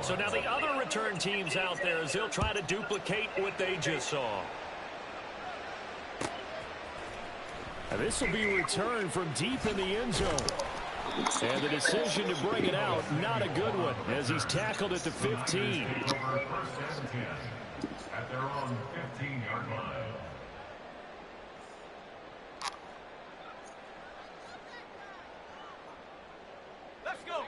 So now the other return teams out there, as they'll try to duplicate what they just saw. And this will be returned from deep in the end zone. And the decision to bring it out, not a good one, as he's tackled at the 15. At their own 15-yard line. Let's go.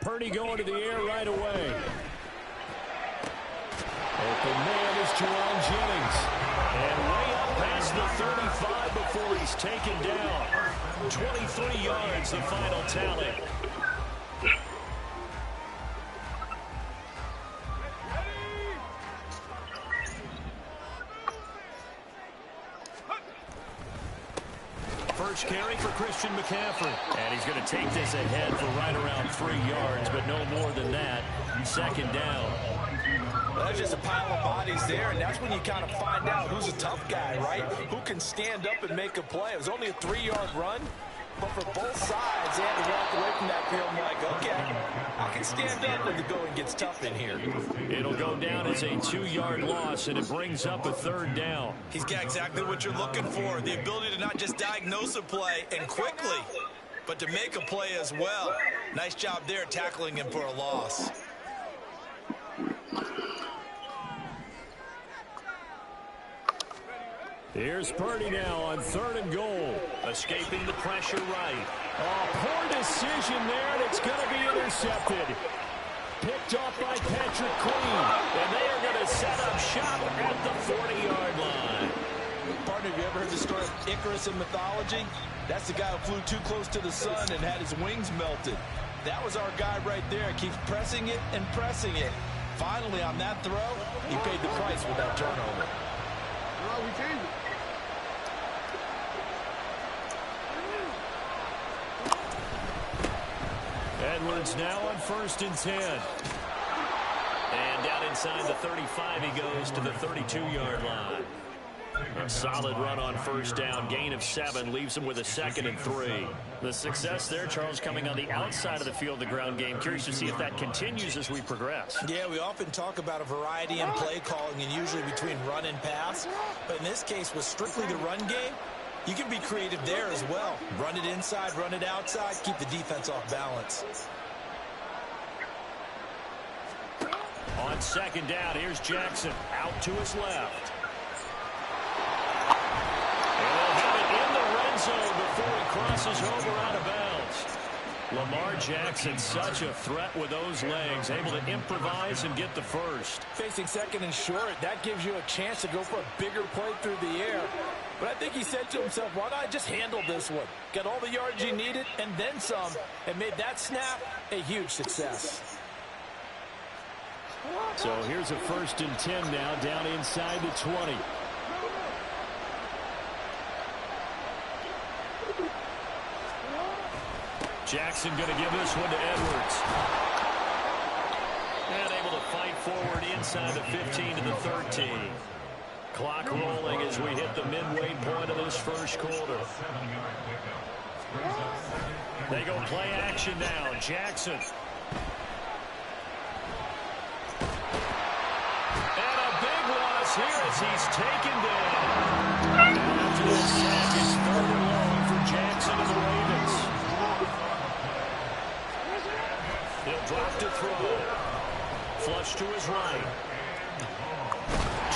Purdy going to the air right away. Open man is Jerron Jennings. And way up past the 35 before he's taken down. 23 yards, the final tally. First carry for Christian McCaffrey. And he's going to take this ahead for right around 3 yards, but no more than that. Second down. Well, there's just a pile of bodies there, and that's when you kind of find out who's a tough guy, right? Who can stand up and make a play. It was only a 3-yard run, but for both sides, they had to walk away from that field like, okay, I can stand up when the going gets tough in here. It'll go down as a 2-yard loss, and it brings up a third down. He's got exactly what you're looking for, the ability to not just diagnose a play and quickly, but to make a play as well. Nice job there tackling him for a loss. Here's Purdy now on 3rd and goal. Escaping the pressure right. Oh, poor decision there, and it's going to be intercepted. Picked off by Patrick Queen. And they are going to set up shop at the 40-yard line. Partner, have you ever heard the story of Icarus in mythology? That's the guy who flew too close to the sun and had his wings melted. That was our guy right there. Keeps pressing it and pressing it. Finally, on that throw, he paid the price with that turnover. We changed it. Edwards now on 1st and 10. And down inside the 35, he goes to the 32-yard line. A solid run on 1st down. Gain of 7 leaves him with a 2nd and 3. The success there, Charles, coming on the outside of the field, the ground game. Curious to see if that continues as we progress. Yeah, we often talk about a variety in play calling and usually between run and pass. But in this case, with strictly the run game, you can be creative there as well. Run it inside, run it outside, keep the defense off balance. On 2nd down, here's Jackson out to his left. And they'll have it in the red zone before he crosses over out of bounds. Lamar Jackson, such a threat with those legs, able to improvise and get the first. Facing 2nd and short, that gives you a chance to go for a bigger play through the air. But I think he said to himself, why not just handle this one? Got all the yards you needed and then some, and made that snap a huge success. So here's a 1st and 10 now, down inside the 20. Jackson going to give this one to Edwards. And able to fight forward inside the 15 to the 13. Clock rolling as we hit the midway point of this first quarter. They go play action now. Jackson. And a big loss here as he's taken down. After this sack, it's 3rd and long for Jackson and the Ravens. He'll drop to throw. Flush to his right.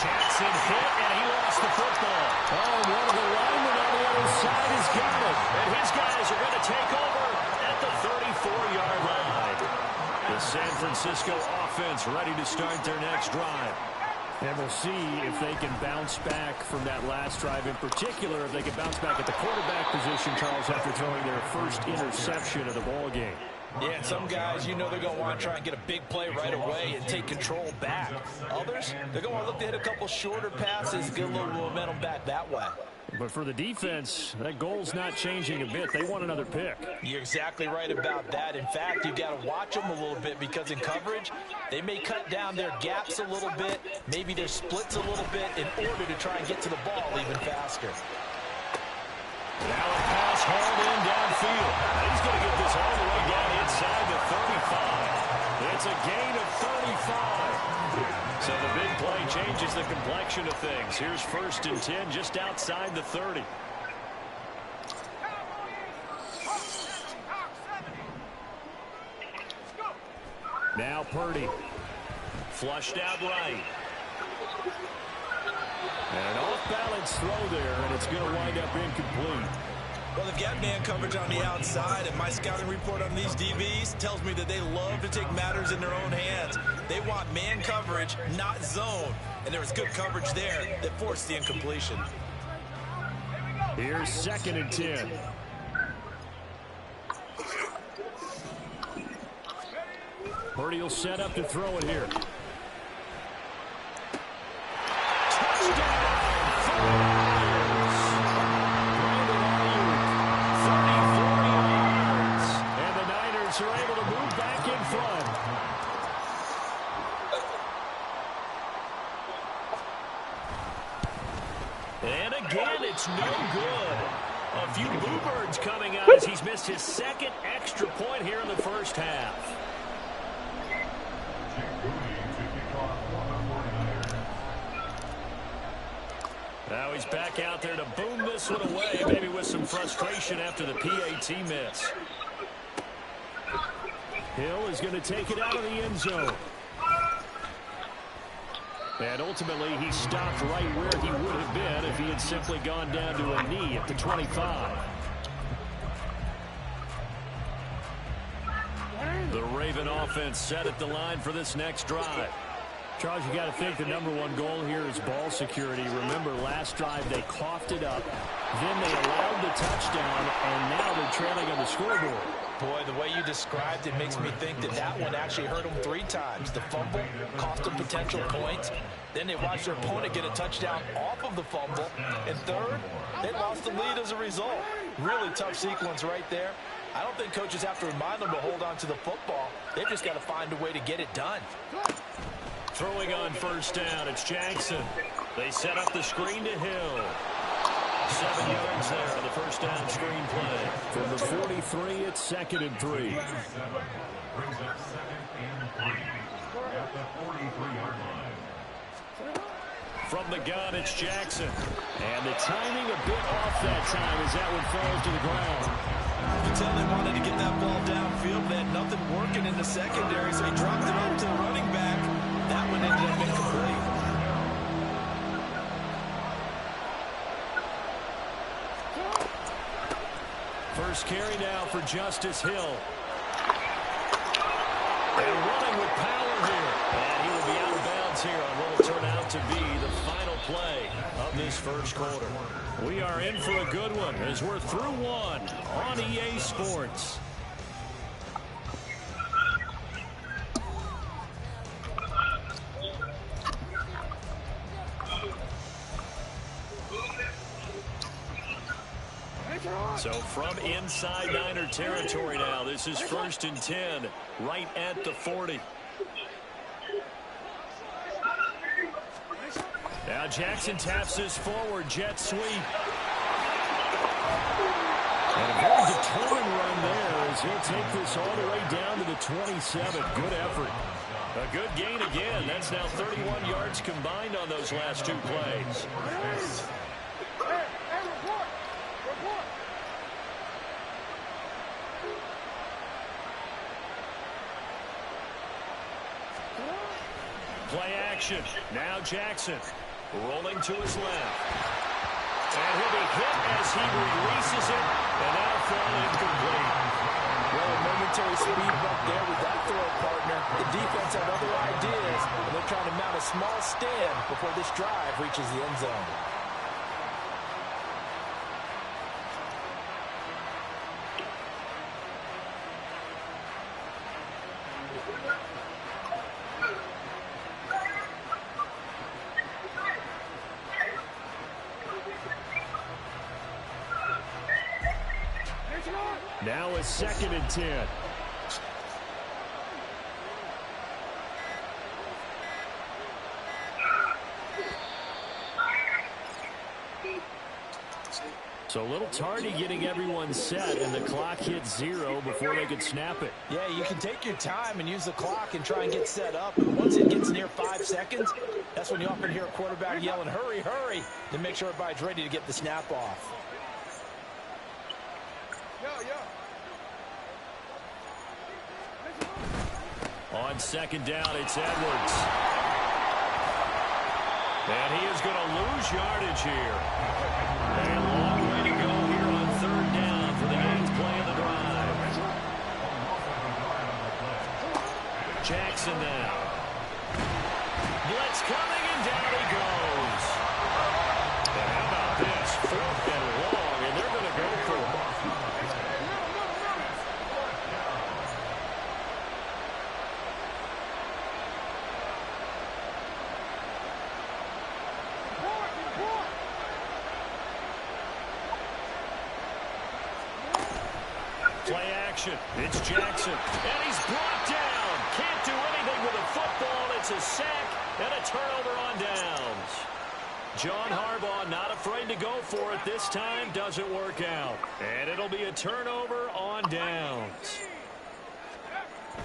Jackson hit, and he lost the football. Oh, one of the linemen on the other side has got it. And his guys are going to take over at the 34-yard line. The San Francisco offense ready to start their next drive. And we'll see if they can bounce back from that last drive. In particular, if they can bounce back at the quarterback position, Charles, after throwing their first interception of the ball game. Yeah, and some guys, you know they're going to want to try and get a big play right away and take control back. Others, they're going to look to hit a couple shorter passes, get a little momentum back that way. But for the defense, that goal's not changing a bit. They want another pick. You're exactly right about that. In fact, you've got to watch them a little bit because in coverage, they may cut down their gaps a little bit, maybe their splits a little bit in order to try and get to the ball even faster. Now a pass hauled in a gain of 35. So the big play changes the complexion of things. Here's 1st and 10 just outside the 30. Now Purdy. Flushed out right. And an off-balance throw there, and it's going to wind up incomplete. Well, they've got man coverage on the outside, and my scouting report on these DBs tells me that they love to take matters in their own hands. They want man coverage, not zone. And there was good coverage there that forced the incompletion. Here's 2nd and 10. Purdy will set up to throw it here. Are able to move back in front. And again, it's no good. A few boo birds coming out as he's missed his 2nd extra point here in the first half. Now he's back out there to boom this one away, maybe with some frustration after the PAT miss. Hill is going to take it out of the end zone. And ultimately, he stopped right where he would have been if he had simply gone down to a knee at the 25. The Raven offense set at the line for this next drive. Charles, you got to think the #1 goal here is ball security. Remember, last drive they coughed it up, then they allowed the touchdown, and now they're trailing on the scoreboard. Boy, the way you described it makes me think that that one actually hurt them 3 times. The fumble cost them potential points. Then they watched their opponent get a touchdown off of the fumble. And third, they lost the lead as a result. Really tough sequence right there. I don't think coaches have to remind them to hold on to the football. They've just got to find a way to get it done. Throwing on 1st down, it's Jackson. They set up the screen to Hill. 7 yards there on the 1st down screen play. From the 43, it's 2nd and 3. Brings up 2nd and 3 at the 43-yard line. From the gun, it's Jackson. And the timing a bit off that time as that one falls to the ground. You can tell they wanted to get that ball downfield. They had nothing working in the secondary, so he dropped it up to the running back. That one ended up incomplete. First carry now for Justice Hill. And running with power here. And he will be out of bounds here on what will turn out to be the final play of this first quarter. We are in for a good one as we're through one on EA Sports. So from inside Niner territory now, this is 1st and 10, right at the 40. Now Jackson taps this forward, jet sweep. And a very determined run there as he'll take this all the way down to the 27. Good effort. A good gain again. That's now 31 yards combined on those last 2 plays. Play action. Now Jackson rolling to his left. And he'll be hit as he releases it. And that'll fall incomplete. Well, a momentary speed bump there with that throw partner. The defense had other ideas, and they're trying to mount a small stand before this drive reaches the end zone. Now a 2nd and 10. So a little tardy getting everyone set, and the clock hit 0 before they could snap it. Yeah, you can take your time and use the clock and try and get set up. But once it gets near 5 seconds, that's when you often hear a quarterback yelling, hurry, hurry, to make sure everybody's ready to get the snap off. On second down, it's Edwards. And he is going to lose yardage here. A long way to go here on third down for the 8th play of the drive. Jackson now. Blitz coming, and down he goes. And how about this? 4th and long, and they're going to go for it. Play action. It's Jackson. And he's brought down. Can't do anything with a football. It's a sack and a turnover on downs. John Harbaugh not afraid to go for it this time. Doesn't work out. And it'll be a turnover on downs.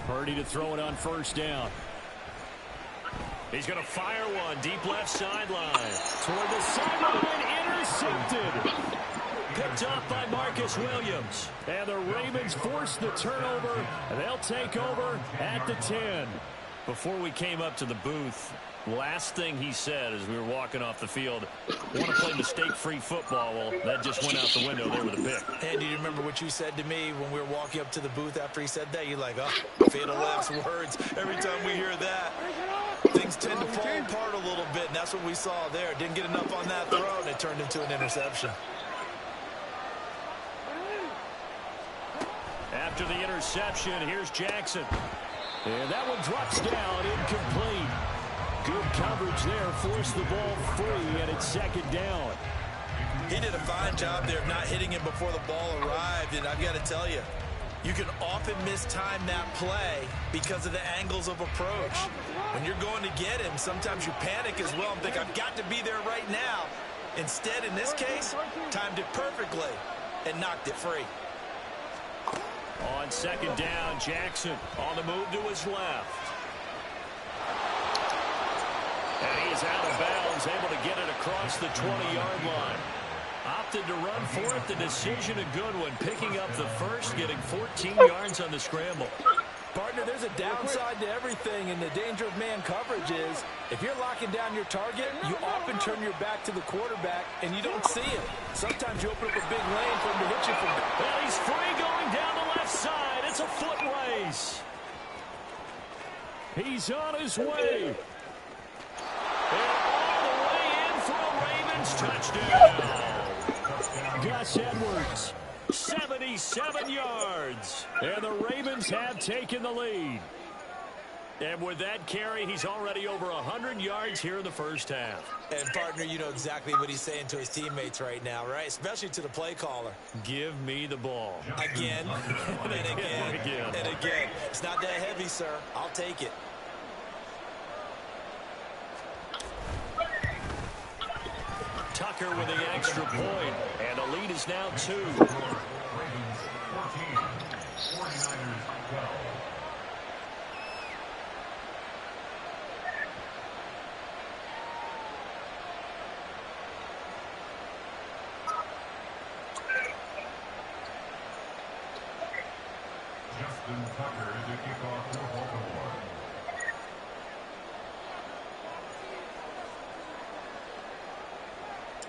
Purdy to throw it on first down. He's going to fire one deep left sideline. Toward the sideline, intercepted. Picked up by Marcus Williams. And the Ravens force the turnover, and they'll take over at the 10. Before we came up to the booth, last thing he said as we were walking off the field, want to play mistake-free football. Well, that just went out the window there with a pick. And do you remember what you said to me when we were walking up to the booth after he said that? You're like, oh, fatal last words. Every time we hear that, things tend to fall apart a little bit, and that's what we saw there. Didn't get enough on that throw, and it turned into an interception. After the interception, here's Jackson. And that one drops down, incomplete. Good coverage there, forced the ball free, and it's second down. He did a fine job there of not hitting him before the ball arrived, and I've got to tell you, you can often mistime that play because of the angles of approach. When you're going to get him, sometimes you panic as well and think, I've got to be there right now. Instead, in this case, timed it perfectly and knocked it free. On second down, Jackson on the move to his left. And he is out of bounds, able to get it across the 20-yard line. Opted to run for it. The decision a good one. Picking up the first, getting 14 yards on the scramble. Partner, there's a downside to everything, and the danger of man coverage is if you're locking down your target, you often turn your back to the quarterback, and you don't see him. Sometimes you open up a big lane for him to hit you from. Well, he's free going down the left side. It's a foot race. He's on his way. And all the way in for a Ravens touchdown. Gus Edwards. 77 yards. And the Ravens have taken the lead. And with that carry, he's already over 100 yards here in the first half. And, partner, you know exactly what he's saying to his teammates right now, right? Especially to the play caller. Give me the ball. Again, and again, and again. It's not that heavy, sir. I'll take it. Tucker with the extra point, and the lead is now 2. Ravens 14, 49ers 12. Justin Tucker to kick off for Baltimore.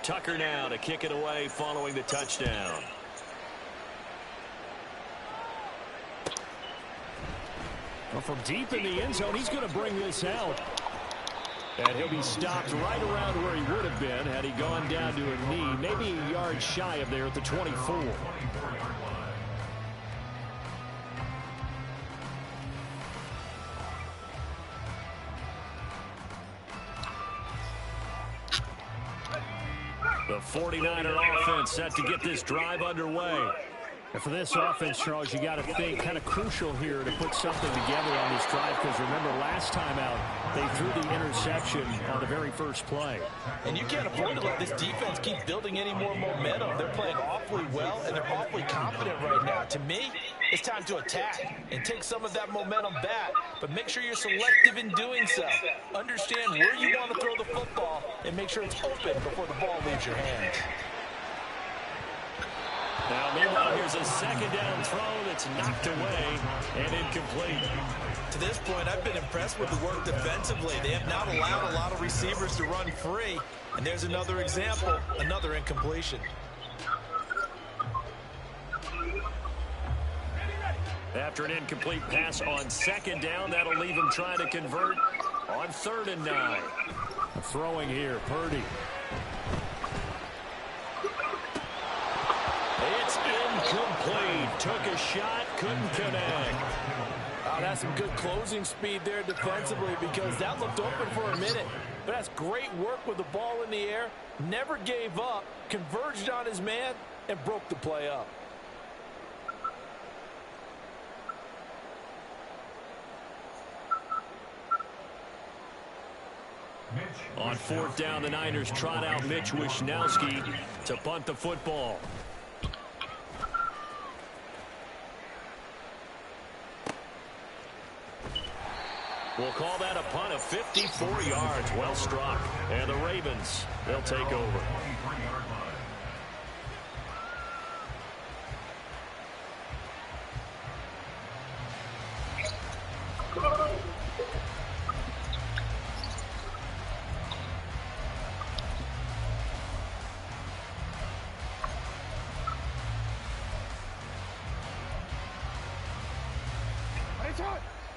Tucker now to kick it away following the touchdown. Well, from deep in the end zone, he's going to bring this out. And he'll be stopped right around where he would have been had he gone down to a knee, maybe a yard shy of there at the 24. The 49er offense set to get this drive underway. And for this offense, Charles, you got to think kind of crucial here to put something together on this drive, because remember last time out they threw the interception on the very first play. And you can't afford to let this defense keep building any more momentum. They're playing awfully well, and they're awfully confident right now. To me, it's time to attack and take some of that momentum back, but make sure you're selective in doing so. Understand where you want to throw the football and make sure it's open before the ball leaves your hands. Now, meanwhile, here's a second down throw that's knocked away and incomplete. To this point, I've been impressed with the work defensively. They have not allowed a lot of receivers to run free. And there's another example, another incompletion. After an incomplete pass on second down, that'll leave him trying to convert on 3rd and 9. Throwing here, Purdy. It's incomplete. Took a shot, couldn't connect. Oh, that's some good closing speed there defensively, because that looked open for a minute. But that's great work with the ball in the air. Never gave up, converged on his man, and broke the play up. On 4th down, the Niners trot out Mitch Wishnowsky to punt the football. We'll call that a punt of 54 yards. Well struck. And the Ravens, they'll take over.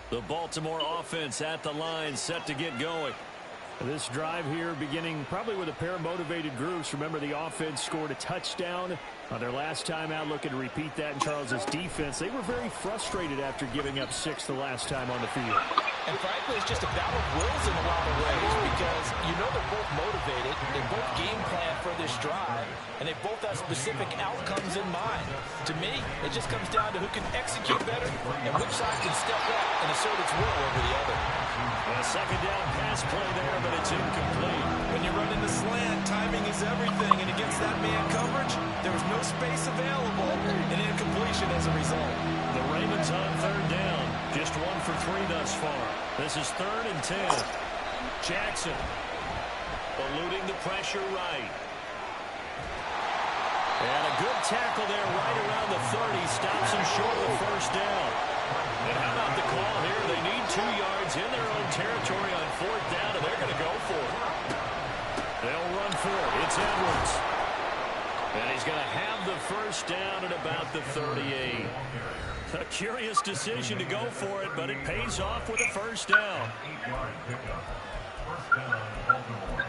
The Baltimore offense at the line, set to get going. This drive here beginning probably with a pair of motivated groups. Remember, the offense scored a touchdown on their last time out, looking to repeat that in Charles's defense. They were very frustrated after giving up 6 the last time on the field. And frankly, it's just a battle of wills in a lot of ways, because you know they're both motivated, they both game plan for this drive, and they both have specific outcomes in mind. To me, it just comes down to who can execute better and which side can step up and assert its will over the other. A second down pass play there, but it's incomplete. When you run in the slant, timing is everything, and against that man coverage, there was no space available, and incompletion as a result. The Ravens on 3rd down, just 1 for 3 thus far. This is 3rd and 10. Jackson eluding the pressure right. And a good tackle there right around the 30. Stops him short of the 1st down. And how about the call here? They need 2 yards in their own territory on 4th down, and they're going to go for it. They'll run for it. It's Edwards. And he's going to have the 1st down at about the 38. A curious decision to go for it, but it pays off with a 1st down. 8-yard pickup. 1st down, Baltimore.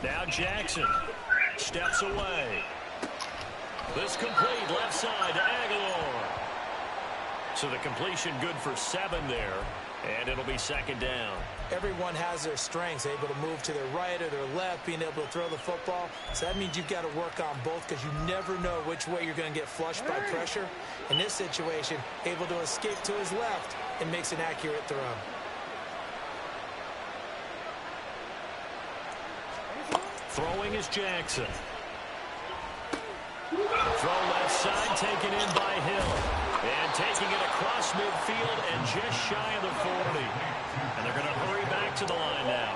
Now Jackson steps away. This complete left side to Aguilar. So the completion good for 7 there, and it'll be 2nd down. Everyone has their strengths, able to move to their right or their left, being able to throw the football. So that means you've got to work on both, because you never know which way you're going to get flushed by pressure. In this situation, able to escape to his left and makes an accurate throw. Throwing is Jackson. Throw left side, taken in by Hill. And taking it across midfield and just shy of the 40. And they're going to hurry back to the line now.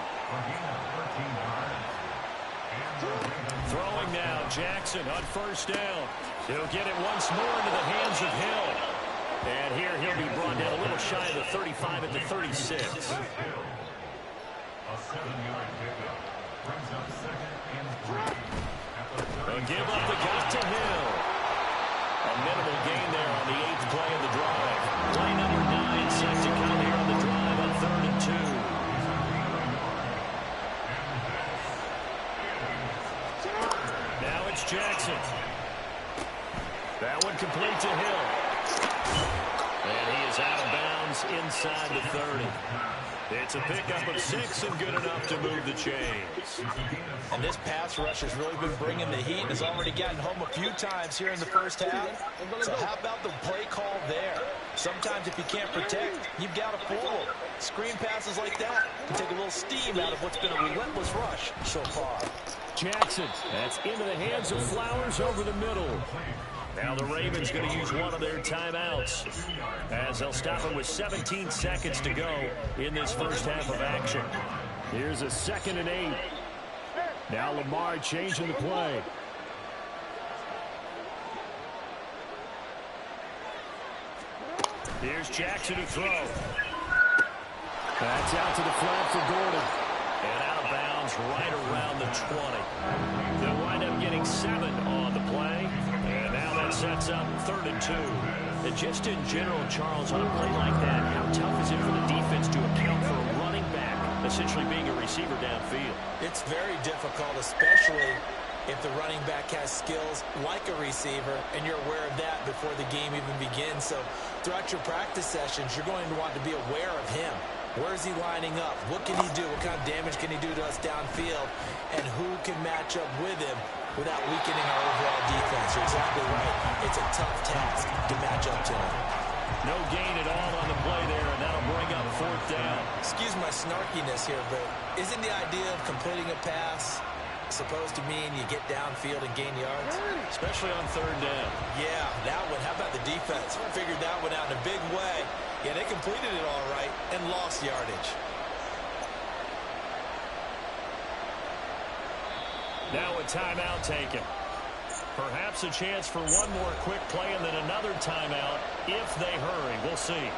Throwing now, Jackson on 1st down. He'll get it once more into the hands of Hill. And here he'll be brought down a little shy of the 35 at the 36. A 7-yard pickup. Brings up 2nd and 3. A give up the cut to Hill. A minimal gain there on the 8th play of the drive. Play number 9 set to come here on the drive on 3rd and 2. It's Jackson. That one complete to Hill. And he is out of bounds inside the 30. It's a pickup of 6 and good enough to move the chains. And this pass rush has really been bringing the heat and has already gotten home a few times here in the first half. So how about the play call there? Sometimes if you can't protect, you've got to fool them. Screen passes like that can take a little steam out of what's been a relentless rush so far. Jackson, that's into the hands of Flowers over the middle. Now the Ravens going to use one of their timeouts as they'll stop it with 17 seconds to go in this first half of action. Here's a 2nd and 8. Now Lamar changing the play. Here's Jackson to throw. That's out to the flat for Gordon. And out of bounds right around the 20. They'll wind up getting 7 on the play. And now that sets up 3rd and 2. And just in general, Charles, on a play like that, how tough is it for the defense to account for a running back essentially being a receiver downfield? It's very difficult, especially if the running back has skills like a receiver, and you're aware of that before the game even begins. So throughout your practice sessions, you're going to want to be aware of him. Where is he lining up? What can he do? What kind of damage can he do to us downfield? And who can match up with him without weakening our overall defense? You're exactly right. It's a tough task to match up to him. No gain at all on the play there, and that'll bring up 4th down. Excuse my snarkiness here, but isn't the idea of completing a pass supposed to mean you get downfield and gain yards? Especially on 3rd down. Yeah, that one. How about the defense? Figured that one out in a big way. Yeah, they completed it all right and lost yardage. Now a timeout taken. Perhaps a chance for one more quick play and then another timeout if they hurry. We'll see.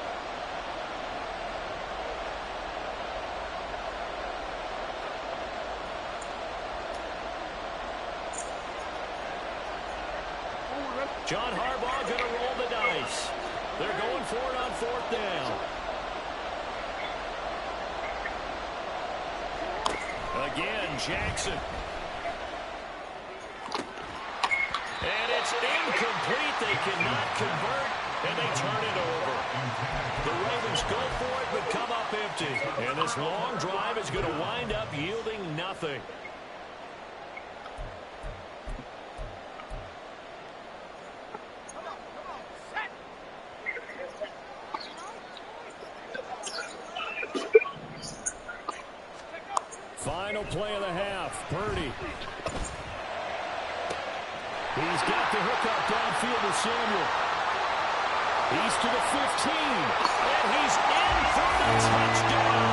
John Harbaugh going to roll the dice. They're going for it on 4th down. Again, Jackson. And it's incomplete. They cannot convert, and they turn it over. The Ravens go for it, but come up empty. And this long drive is going to wind up yielding nothing. Final play of the half. Purdy. He's got the hook up downfield to Samuel. He's to the 15. And he's in for the touchdown.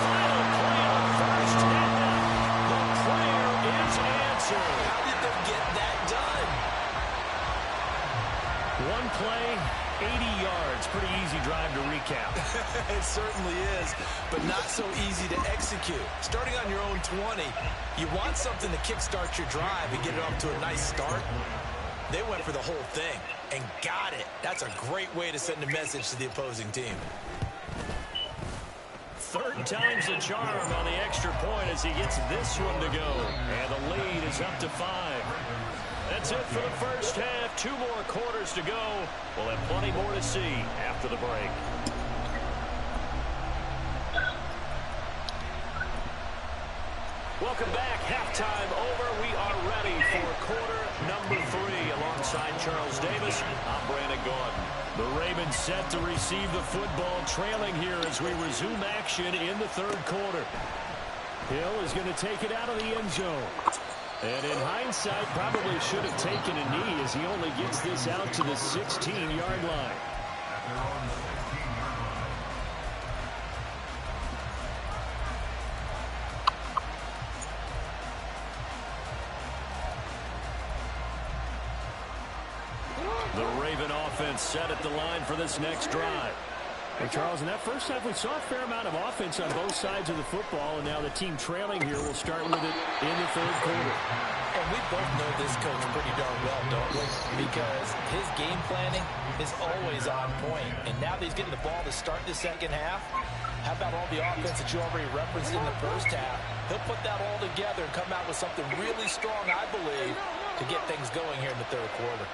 Final play of the first half. The prayer is answered. How did they get that done? One play, 80 yards. Pretty easy drive to recap. It certainly is, but not so easy to execute. Starting on your own 20, you want something to kickstart your drive and get it off to a nice start. They went for the whole thing and got it. That's a great way to send a message to the opposing team. 3rd time's the charm on the extra point as he gets this one to go. And the lead is up to 5. That's it for the first half. 2 more quarters to go. We'll have plenty more to see after the break. Welcome back. Halftime over. We are ready for quarter number 3. Alongside Charles Davis, I'm Brandon Gaudin. The Ravens set to receive the football, trailing here as we resume action in the 3rd quarter. Hill is going to take it out of the end zone. And in hindsight, probably should have taken a knee as he only gets this out to the 16-yard line. The Raven offense set at the line for this next drive. Hey, Charles, in that first half, we saw a fair amount of offense on both sides of the football, and now the team trailing here will start with it in the 3rd quarter. And we both know this coach pretty darn well, don't we? Because his game planning is always on point. And now that he's getting the ball to start the 2nd half, how about all the offense that you already referenced in the first half? He'll put that all together and come out with something really strong, I believe, to get things going here in the third quarter.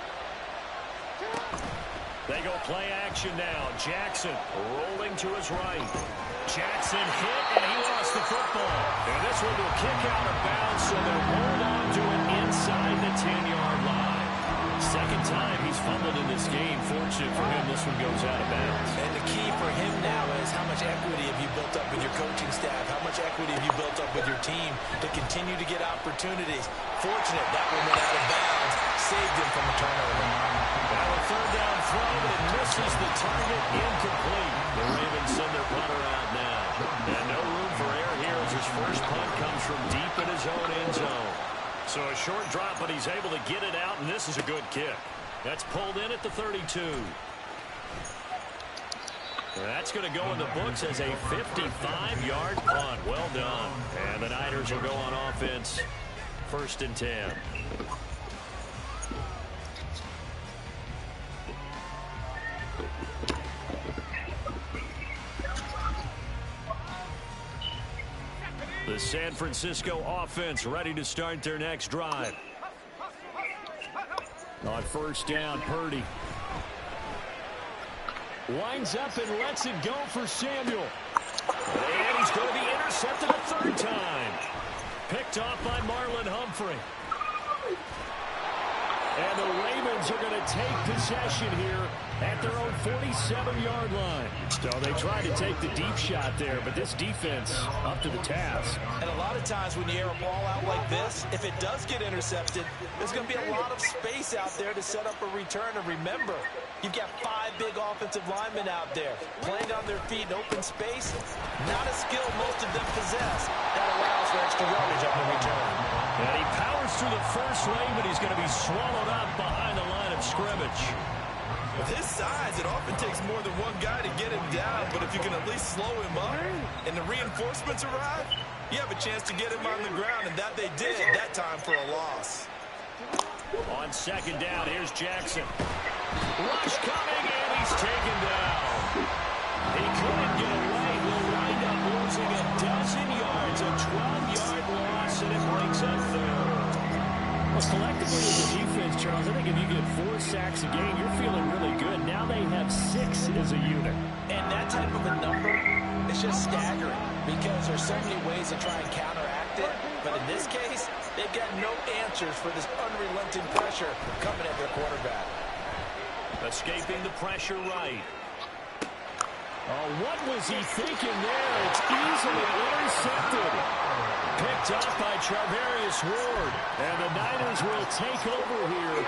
They go play action now. Jackson rolling to his right. Jackson hit, and he lost the football. And this one will kick out of bounds, so they'll hold on to it inside the 10-yard line. Second time he's fumbled in this game. Fortunate for him, this one goes out of bounds. And the key for him now is how much equity have you built up with your coaching staff? How much equity have you built up with your team to continue to get opportunities? Fortunate that one went out of bounds, saved him from a turnover. Now a third down throw, but it misses the target, incomplete. The Ravens send their punter out now. And no room for error here as his first punt comes from deep in his own end zone. So a short drop, but he's able to get it out, and this is a good kick. That's pulled in at the 32. That's going to go in the books as a 55-yard punt. Well done. And the Niners will go on offense. 1st and 10. The San Francisco offense ready to start their next drive. On 1st down, Purdy winds up and lets it go for Samuel. And he's going to be intercepted a 3rd time. Picked off by Marlon Humphrey. And the Ravens are going to take possession here at their own 47-yard line. So they try to take the deep shot there, but this defense up to the task. And a lot of times when you air a ball out like this, if it does get intercepted, there's going to be a lot of space out there to set up a return. And remember, you've got 5 big offensive linemen out there playing on their feet in open space. Not a skill most of them possess. That allows for extra yardage on the return. And he powers through the first lane, but he's going to be swallowed up behind the line of scrimmage. With his size, it often takes more than one guy to get him down, but if you can at least slow him up and the reinforcements arrive, you have a chance to get him on the ground, and that they did that time for a loss. On 2nd down, here's Jackson. Rush coming, and he's taken down. He couldn't get away. He'll wind up losing a dozen yards, a 12-yard loss, and it breaks up 3rd. Well, collectively as a defense, Charles, I think if you get 4 sacks a game, you're feeling really good. Now they have 6 as a unit. And that type of a number is just staggering because there's so many ways to try and counteract it. But in this case, they've got no answers for this unrelenting pressure coming at their quarterback. Escaping the pressure right. Oh, what was he thinking there? It's easily intercepted. Picked up by Charvarius Ward. And the Niners will take over here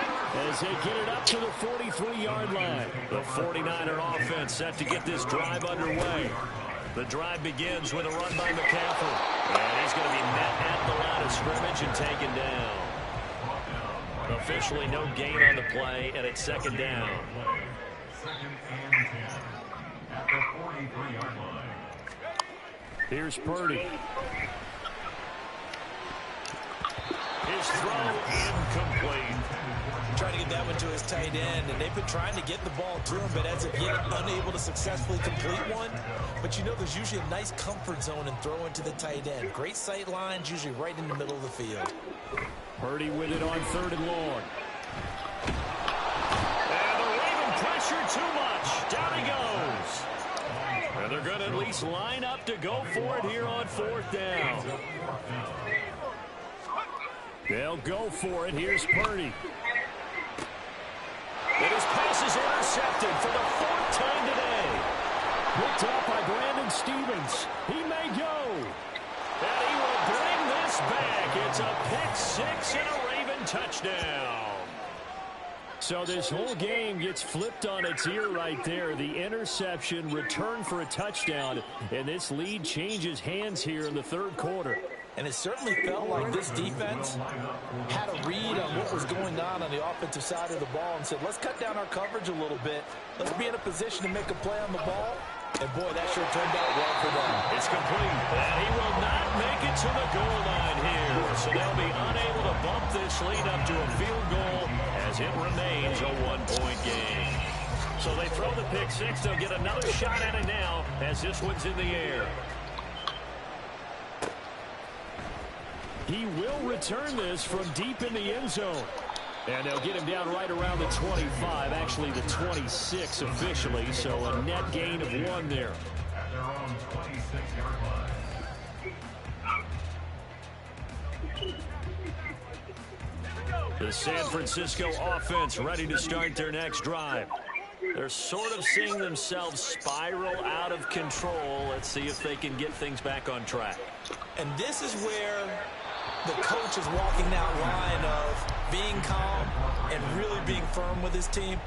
as they get it up to the 43-yard line. The 49er offense set to get this drive underway. The drive begins with a run by McCaffrey. And he's going to be met at the line of scrimmage and taken down. Officially no gain on the play, and it's 2nd down. 2nd and 10 at the 43-yard line. Here's Purdy. His throw incomplete. Trying to get that one to his tight end, and they've been trying to get the ball to him, but as of yet, unable to successfully complete one. But you know there's usually a nice comfort zone in throwing to the tight end. Great sight lines, usually right in the middle of the field. Purdy with it on 3rd and long. And the Raven pressure too much. Down he goes. And they're going to at least line up to go for it here on 4th down. They'll go for it. Here's Purdy. And his pass is intercepted for the 4th time today. Picked up by Brandon Stevens. He may go. And he will bring this back. It's a pick-6 and a Raven touchdown. So this whole game gets flipped on its ear right there. The interception, return for a touchdown, and this lead changes hands here in the 3rd quarter. And it certainly felt like this defense had a read on what was going on the offensive side of the ball and said, let's cut down our coverage a little bit. Let's be in a position to make a play on the ball. And, boy, that sure turned out well for them. It's complete. And he will not make it to the goal line here. So they'll be unable to bump this lead up to a field goal as it remains a 1-point game. So they throw the pick-6. They'll get another shot at it now as this one's in the air. He will return this from deep in the end zone. And they'll get him down right around the 25, actually the 26 officially, so a net gain of 1 there. At their own 26-yard line. The San Francisco offense ready to start their next drive. They're sort of seeing themselves spiral out of control. Let's see if they can get things back on track. And this is where the coach is walking that line of being calm and really being firm with his team.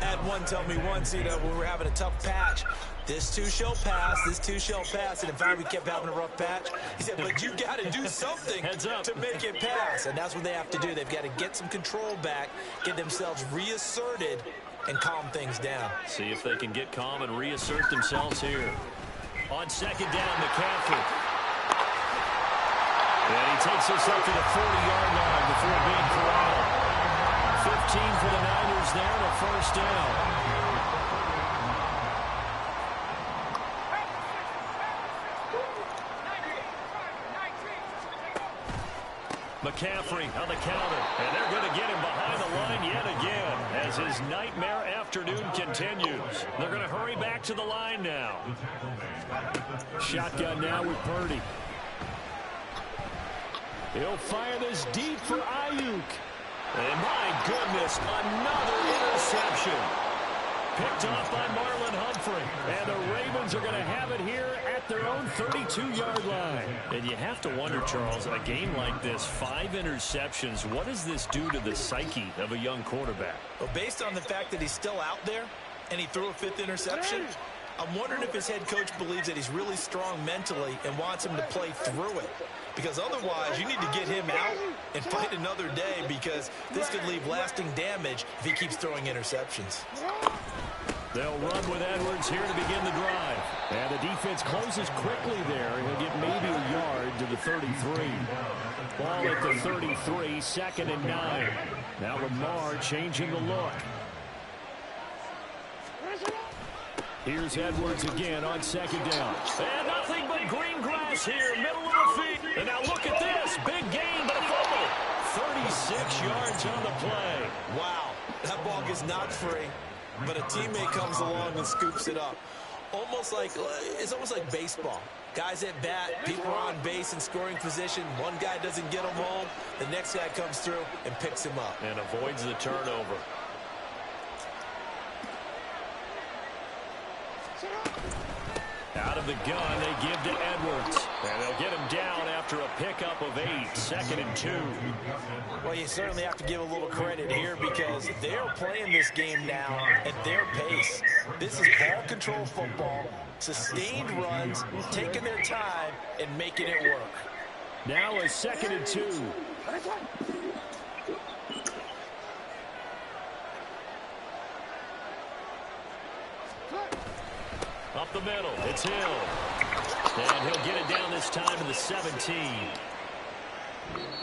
I had one tell me once, when we were having a tough patch, this too shall pass, this too shall pass. And in fact, we kept having a rough patch. He said, but you got to do something to make it pass. And that's what they have to do. They've got to get some control back, get themselves reasserted, and calm things down. See if they can get calm and reassert themselves here. On second down, McCaffrey. And he takes us up to the 40-yard line before being corralled. 15 for the Niners there, and a first down. McCaffrey on the counter, and they're going to get him behind the line yet again as his nightmare afternoon continues. They're going to hurry back to the line now. Shotgun now with Purdy. He'll fire this deep for Ayuk. And my goodness, another interception. Picked off by Marlon Humphrey. And the Ravens are going to have it here at their own 32-yard line. And you have to wonder, Charles, a game like this, 5 interceptions, what does this do to the psyche of a young quarterback? Well, based on the fact that he's still out there and he threw a 5th interception, I'm wondering if his head coach believes that he's really strong mentally and wants him to play through it. Because otherwise, you need to get him out and fight another day, because this could leave lasting damage if he keeps throwing interceptions. They'll run with Edwards here to begin the drive. And the defense closes quickly there. He'll get maybe a yard to the 33. Ball at the 33, 2nd and 9. Now Lamar changing the look. Here's Edwards again on 2nd down. And nothing but green grass here, middle of the field. And now look at this, big gain, but a fumble. 36 yards on the play. Wow, that ball gets knocked free, but a teammate comes along and scoops it up. It's almost like baseball. Guys at bat, people are on base in scoring position. One guy doesn't get him home. The next guy comes through and picks him up. And avoids the turnover. Out of the gun, they give to Edwards. And they'll get him down after a pickup of 8, 2nd and 2. Well, you certainly have to give a little credit here, because they're playing this game now at their pace. This is ball control football, sustained runs, taking their time and making it work. Now a 2nd and 2. Up the middle, it's Hill. And he'll get it down this time to the 17.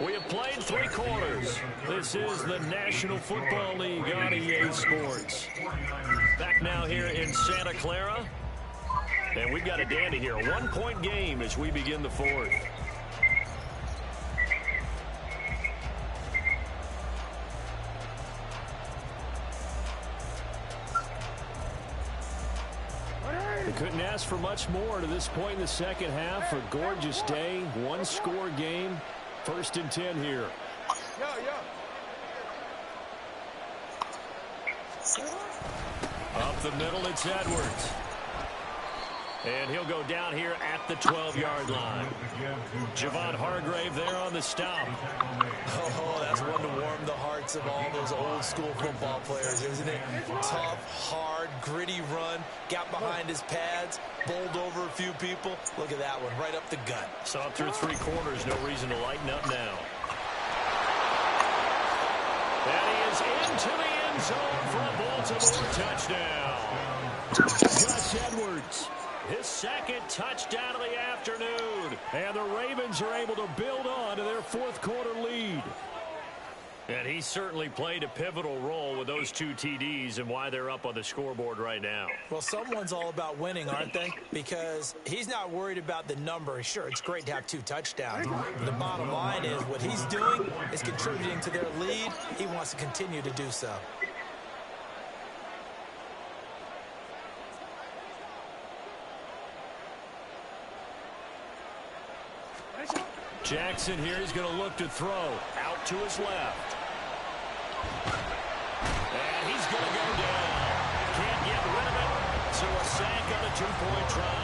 We have played 3 quarters. This is the National Football League on EA Sports. Back now here in Santa Clara. And we've got a dandy here. A 1-point game as we begin the 4th. They couldn't ask for much more to this point in the second half. A gorgeous day, 1-score game. 1st and 10 here. Up the middle, it's Edwards. And he'll go down here at the 12-yard line. Javon Hargrave there on the stop. Oh, that's one to warm the hearts of all those old-school football players, isn't it? Tough, hard, gritty run, got behind his pads, bowled over a few people. Look at that one, right up the gut. So up through 3 quarters, no reason to lighten up now. And he is into the end zone for a Baltimore touchdown. Gus Edwards. His 2nd touchdown of the afternoon. And the Ravens are able to build on to their 4th quarter lead. And he certainly played a pivotal role with those 2 TDs and why they're up on the scoreboard right now. Well, someone's all about winning, aren't they? Because he's not worried about the number. Sure, it's great to have 2 touchdowns. But the bottom line is what he's doing is contributing to their lead. He wants to continue to do so. Jackson here is going to look to throw out to his left. And he's going to go down. Can't get rid of it. So a sack on a 2-point try.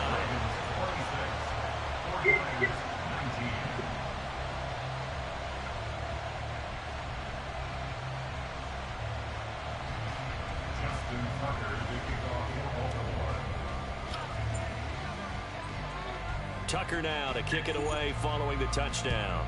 Justin Tucker to kick off for Baltimore. Tucker now to kick it away following the touchdown.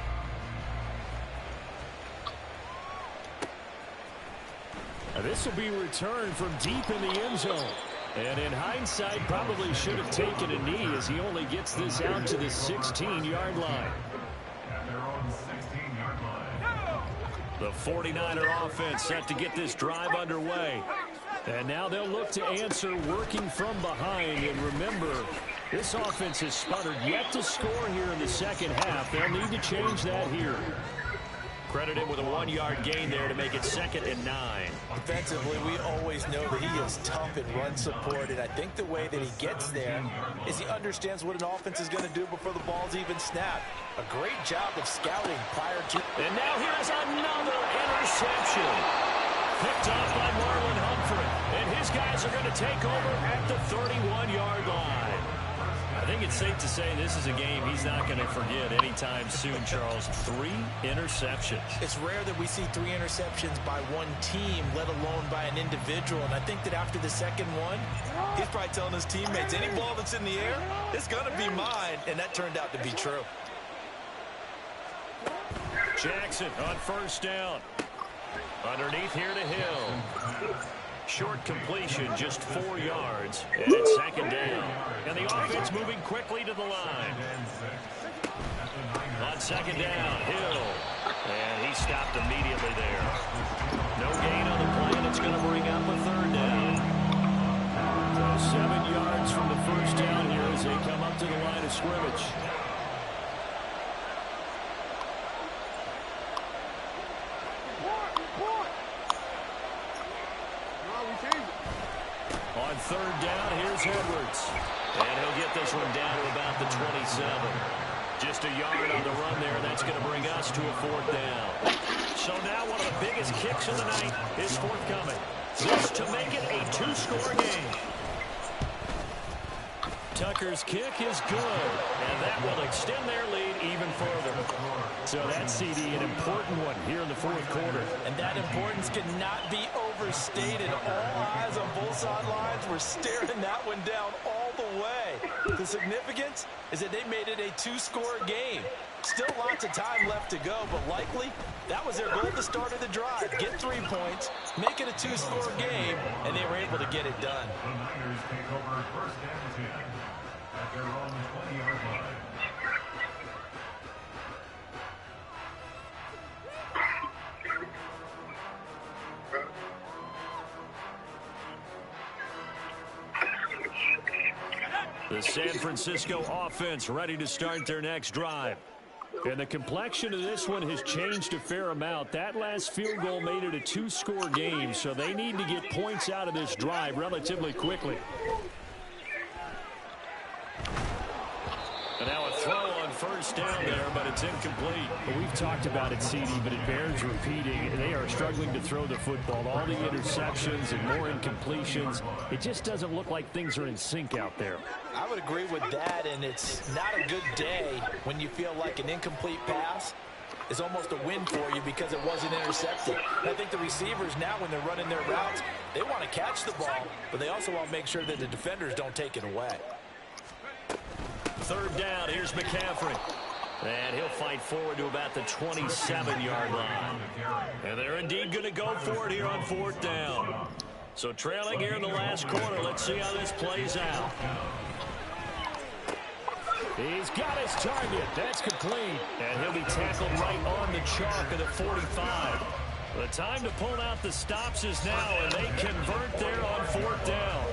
This will be returned from deep in the end zone. And in hindsight, probably should have taken a knee as he only gets this out to the 16-yard line. At their own 16-yard line. The 49er offense set to get this drive underway. And now they'll look to answer working from behind. And remember, this offense has sputtered yet to score here in the second half. They'll need to change that here. Credited with a 1-yard gain there to make it 2nd and 9. Defensively, we always know that he is tough in run support, and I think the way that he gets there is he understands what an offense is going to do before the ball's even snapped. A great job of scouting prior to... And now here's another interception. Picked off by Marlon Humphrey, and his guys are going to take over at the 31-yard line. I think it's safe to say this is a game he's not going to forget anytime soon, Charles. 3 interceptions. It's rare that we see 3 interceptions by one team, let alone by an individual. And I think that after the second one, he's probably telling his teammates, any ball that's in the air, it's going to be mine. And that turned out to be true. Jackson on first down. Underneath here to Hill. Short completion, just 4 yards, and it's 2nd down. And the offense moving quickly to the line. On 2nd down, Hill. And he stopped immediately there. No gain on the play, and it's going to bring up a 3rd down. So 7 yards from the first down here as they come up to the line of scrimmage. On 3rd down, here's Edwards. And he'll get this one down to about the 27. Just a yard on the run there. That's going to bring us to a 4th down. So now one of the biggest kicks of the night is forthcoming. This to make it a 2-score game. Tucker's kick is good, and that will extend their lead even further. So that's, CD, an important one here in the 4th quarter. And that importance cannot be overstated. All eyes on both sidelines were staring that one down all the way. The significance is that they made it a 2-score game. Still lots of time left to go, but likely that was their goal at the start of the drive. Get 3 points, make it a 2-score game, and they were able to get it done. The Niners take over 1st and 10 at their own 20-yard line. The San Francisco offense ready to start their next drive. And the complexion of this one has changed a fair amount. That last field goal made it a 2-score game, so they need to get points out of this drive relatively quickly. And now a throw on first down there, but it's incomplete. Well, we've talked about it, CD, but it bears repeating. They are struggling to throw the football. All the interceptions and more incompletions. It just doesn't look like things are in sync out there. I would agree with that, and it's not a good day when you feel like an incomplete pass is almost a win for you because it wasn't intercepted. And I think the receivers now, when they're running their routes, they want to catch the ball, but they also want to make sure that the defenders don't take it away. 3rd down, here's McCaffrey. And he'll fight forward to about the 27-yard line. And they're indeed going to go for it here on 4th down. So trailing here in the last quarter, let's see how this plays out. He's got his target. That's complete. And he'll be tackled right on the chalk of the 45. The time to pull out the stops is now, and they convert there on 4th down.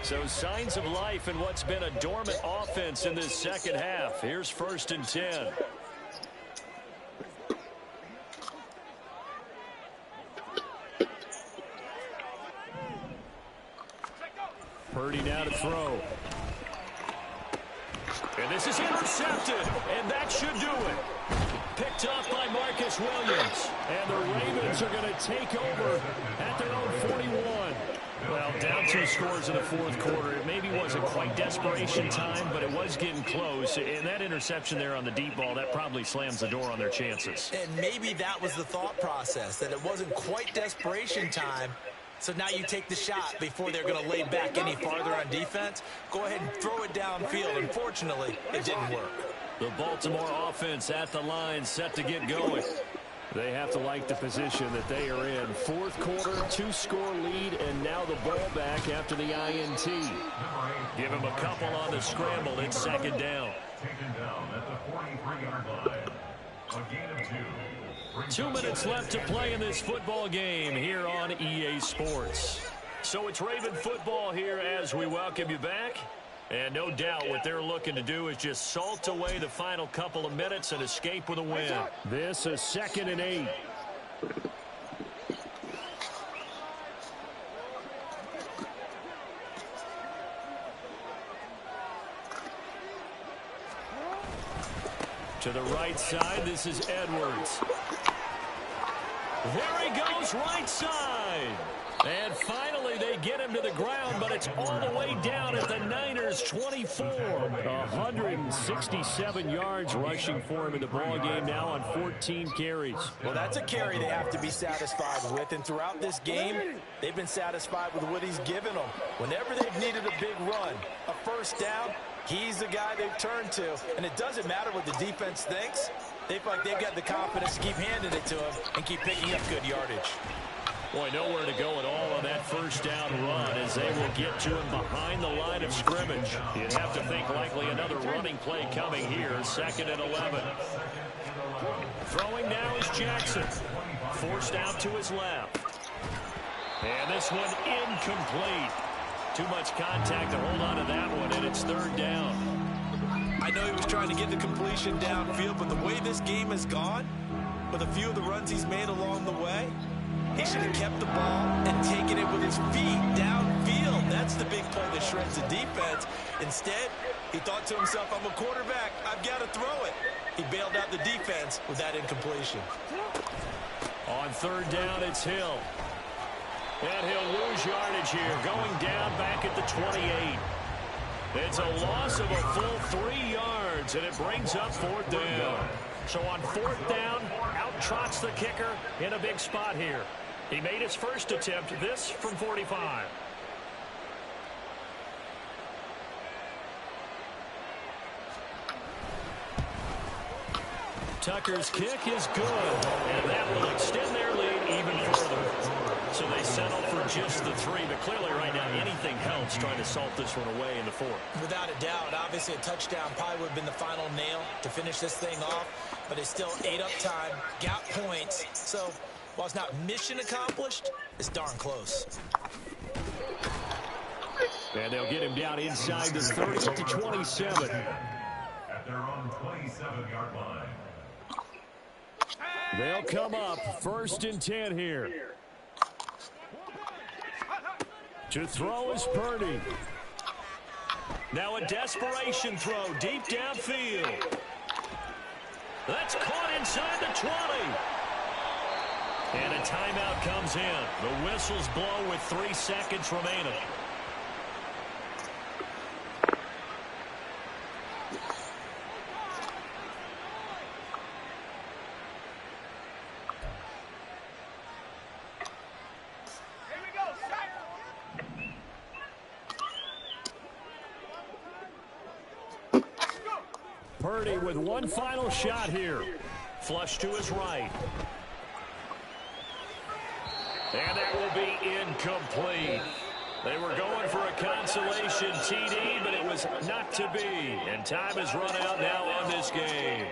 So signs of life in what's been a dormant offense in this second half. Here's 1st and 10. Purdy now to throw. And this is intercepted, and that should do it. Picked off by Marcus Williams. And the Ravens are going to take over at their own 41. Well, down 2 scores in the 4th quarter. It maybe wasn't quite desperation time, but it was getting close. And that interception there on the deep ball, that probably slams the door on their chances. And maybe that was the thought process, that it wasn't quite desperation time. So now you take the shot before they're going to lay back any farther on defense. Go ahead and throw it downfield. Unfortunately, it didn't work. The Baltimore offense at the line, set to get going. They have to like the position that they are in. 4th quarter, 2-score lead, and now the ball back after the INT. Give him a couple on the scramble. It's 2nd down. Taken down at the 43-yard line. A gain of 2. 2 minutes left to play in this football game here on EA Sports. So it's Raven football here as we welcome you back. And no doubt what they're looking to do is just salt away the final couple of minutes and escape with a win. This is 2nd and 8. To the right side, this is Edwards. There he goes, right side. And finally, they get him to the ground, but it's all the way down at the Niners' 24. 167 yards rushing for him in the ball game now on 14 carries. Well, that's a carry they have to be satisfied with, and throughout this game, they've been satisfied with what he's given them. Whenever they've needed a big run, a 1st down, he's the guy they've turned to, and it doesn't matter what the defense thinks. They feel like they've got the confidence to keep handing it to him and keep picking up good yardage. Boy, nowhere to go at all on that 1st down run as they will get to him behind the line of scrimmage. You'd have to think likely another running play coming here, 2nd and 11. Throwing now is Jackson. Forced out to his left. And this one incomplete. Too much contact to hold on to that one, and it's 3rd down. I know he was trying to get the completion downfield, but the way this game has gone, with a few of the runs he's made along the way, he should have kept the ball and taken it with his feet downfield. That's the big play that shreds the defense. Instead, he thought to himself, I'm a quarterback, I've got to throw it. He bailed out the defense with that incompletion. On 3rd down, it's Hill. And he'll lose yardage here, going down back at the 28. It's a loss of a full 3 yards, and it brings up 4th down. So on 4th down, out trots the kicker in a big spot here. He made his first attempt, this from 45. Tucker's kick is good, and that will extend their lead even further. So they settle for just the 3, but clearly right now anything helps trying to salt this one away in the 4th. Without a doubt, obviously a touchdown probably would have been the final nail to finish this thing off, but it's still ate up time, got points, so while it's not mission accomplished, it's darn close. And they'll get him down inside the 30 to 27. At their own 27-yard line. They'll come up 1st and 10 here. To throw is Purdy. Now a desperation throw deep downfield. That's caught inside the 20. And a timeout comes in. The whistles blow with 3 seconds remaining. Purdy with one final shot here. Flush to his right. And that will be incomplete. They were going for a consolation TD, but it was not to be. And time is run out now on this game.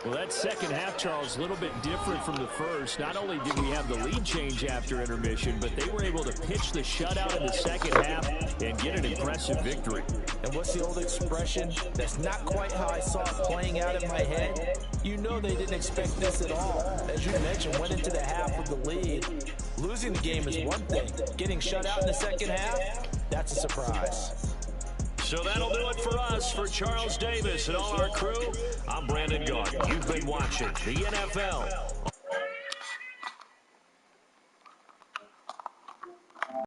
Well, that second half, Charles, a little bit different from the first. Not only did we have the lead change after intermission, but they were able to pitch the shutout in the second half and get an impressive victory. And what's the old expression? That's not quite how I saw it playing out in my head. You know they didn't expect this at all. As you mentioned, went into the half with the lead. Losing the game is one thing. Getting shut out in the second half, that's a surprise. So that'll do it for us. For Charles Davis and all our crew, I'm Brandon Gaudin. You've been watching the NFL